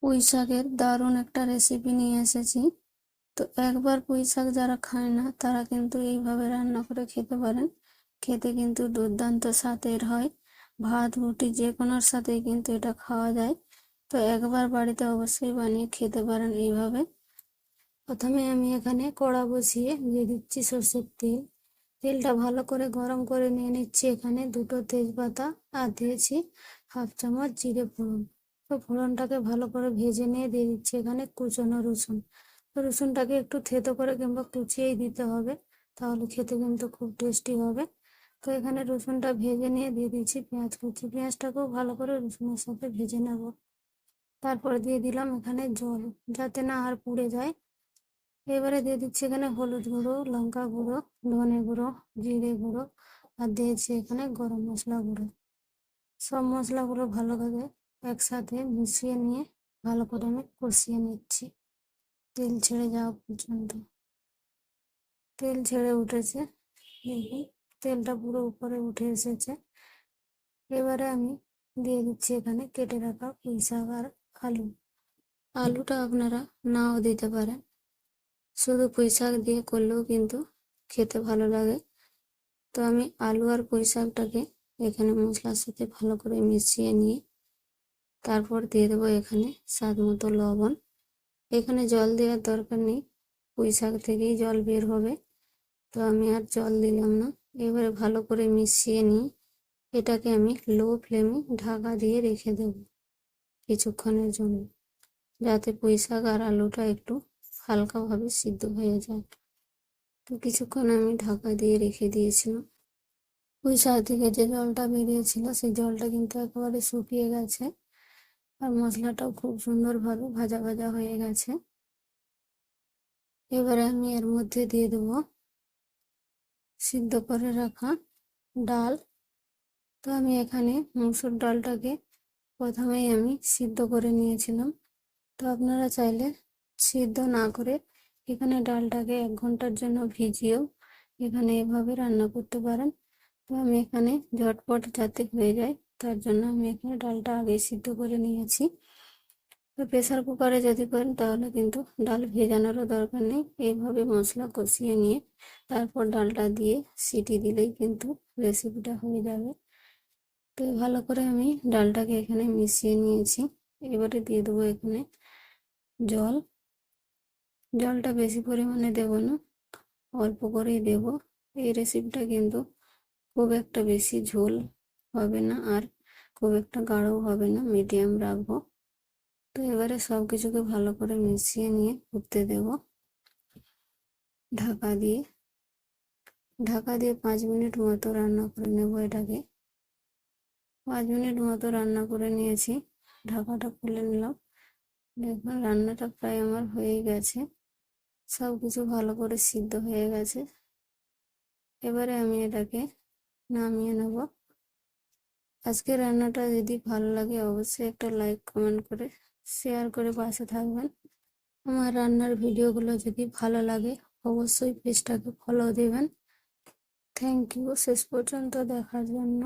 পুঁই শাকের দারুণ একটা রেসিপি নিয়ে এসেছি। তো একবার পুঁই শাক যারা খায় না তারা কিন্তু এইভাবে রান্না করে খেতে পারেন। খেতে কিন্তু দুর্দান্ত স্বাদের হয়। ভাত রুটি যে কোনোর সাথেই কিন্তু এটা খাওয়া যায়। তো একবার বাড়িতে অবশ্যই বানিয়ে খেতে পারেন এইভাবে। প্রথমে আমি এখানে কড়া বসিয়ে দিয়ে দিচ্ছি সর্ষের তেল। তেলটা ভালো করে গরম করে নিয়ে নিচ্ছি। এখানে দুটো তেজপাতা আর দিয়েছি হাফ চামচ জিরে ফোড়ন। তো ফোড়নটাকে ভালো করে ভেজে নিয়ে দিয়ে দিচ্ছি এখানে কুচনো রসুন। তো রসুনটাকে একটু থেতো করে কিংবা কুচিয়েই দিতে হবে, তাহলে খেতে কিন্তু খুব টেস্টি হবে। তো এখানে রসুনটা ভেজে নিয়ে দিয়ে দিচ্ছি পেঁয়াজ কুচি। পেঁয়াজটাকেও ভালো করে রসুনের সাথে ভেজে নেব। তারপরে দিয়ে দিলাম এখানে জল, যাতে না আর পুড়ে যায়। এবারে দিয়ে দিচ্ছি এখানে হলুদ গুঁড়ো, লঙ্কা গুঁড়ো, ধনে গুঁড়ো, জিরে গুঁড়ো আর দিয়েছি এখানে গরম মশলা গুঁড়ো। সব মশলাগুলো ভালোভাবে একসাথে মিশিয়ে নিয়ে ভালো করে আমি কষিয়ে নিচ্ছি তেল ছেড়ে যাওয়া পর্যন্ত। তেল ছেড়ে উঠেছে, দেখুন তেলটা পুরো উপরে উঠে এসেছে। এবারে আমি দিয়ে দিচ্ছি এখানে কেটে রাখা পুঁই শাক আর আলু। আলুটা আপনারা নাও দিতে পারেন, শুধু পুঁই শাক দিয়ে করলেও কিন্তু খেতে ভালো লাগে। তো আমি আলু আর পুঁই শাকটাকে এখানে মশলার সাথে ভালো করে মিশিয়ে নিয়ে তারপর দিয়ে দেবো এখানে স্বাদ মতো লবণ। এখানে জল দেওয়ার দরকার নেই, পুঁই শাক থেকেই জল বের হবে, তো আমি আর জল দিলাম না। এবারে ভালো করে মিশিয়ে নিয়ে এটাকে আমি লো ফ্লেমে ঢাকা দিয়ে রেখে দেব কিছুক্ষণের জন্য, যাতে পুঁই শাক আর আলুটা একটু হালকাভাবে সিদ্ধ হয়ে যায়। তো কিছুক্ষণ আমি ঢাকা দিয়ে রেখে দিয়েছিলাম। পুঁই শাক থেকে যে জলটা বেরিয়েছিল সেই জলটা কিন্তু একেবারে শুকিয়ে গেছে, আর মশলাটাও খুব সুন্দরভাবে ভাজা ভাজা হয়ে গেছে। এবারে আমি এর মধ্যে দিয়ে দেবো সিদ্ধ করে রাখা ডাল। তো আমি এখানে মুসুর ডালটাকে প্রথমেই আমি সিদ্ধ করে নিয়েছিলাম। তো আপনারা চাইলে সিদ্ধ না করে এখানে ডালটাকে 1 ঘন্টার জন্য ভিজিয়েও এখানে এভাবে রান্না করতে পারেন। তো আমি এখানে ঝটপট যাতে হয়ে যায় তার জন্য আমি এখানে ডালটা আগে সিদ্ধ করে নিয়েছি। তো প্রেসার কুকারে যদি করেন তাহলে কিন্তু ডাল ভেজানোরও দরকার নেই, এইভাবে মশলা কষিয়ে নিয়ে তারপর ডালটা দিয়ে সিটি দিলেই কিন্তু রেসিপিটা হয়ে যাবে। তো ভালো করে আমি ডালটাকে এখানে মিশিয়ে নিয়েছি। এবারে দিয়ে দেবো এখানে জল। জলটা বেশি পরিমাণে দেব না, অল্প করেই দেব। এই রেসিপিটা কিন্তু খুব একটা বেশি ঝোল হবে না আর খুব একটা গাঢ়ও হবে না, মিডিয়াম রাখবো। তো এবারে সব কিছুকে ভালো করে মিশিয়ে নিয়ে ফুটতে দেব ঢাকা দিয়ে। 5 মিনিট মতো রান্না করে নেব এটাকে। 5 মিনিট মতো রান্না করে নিয়েছি, ঢাকাটা খুলে নিলাম। দেখুন রান্নাটা প্রায় আমার হয়ে গেছে, সব কিছু ভালো করে সিদ্ধ হয়ে গেছে। এবারে আমি এটাকে নামিয়ে নেব। আজকে রান্নাটা যদি ভালো লাগে অবশ্যই একটা লাইক কমেন্ট করে শেয়ার করে পাশে থাকবেন। আমার রান্নার ভিডিওগুলো যদি ভালো লাগে অবশ্যই পেজটাকে ফলো দেবেন। থ্যাংক ইউ শেষ পর্যন্ত দেখার জন্য।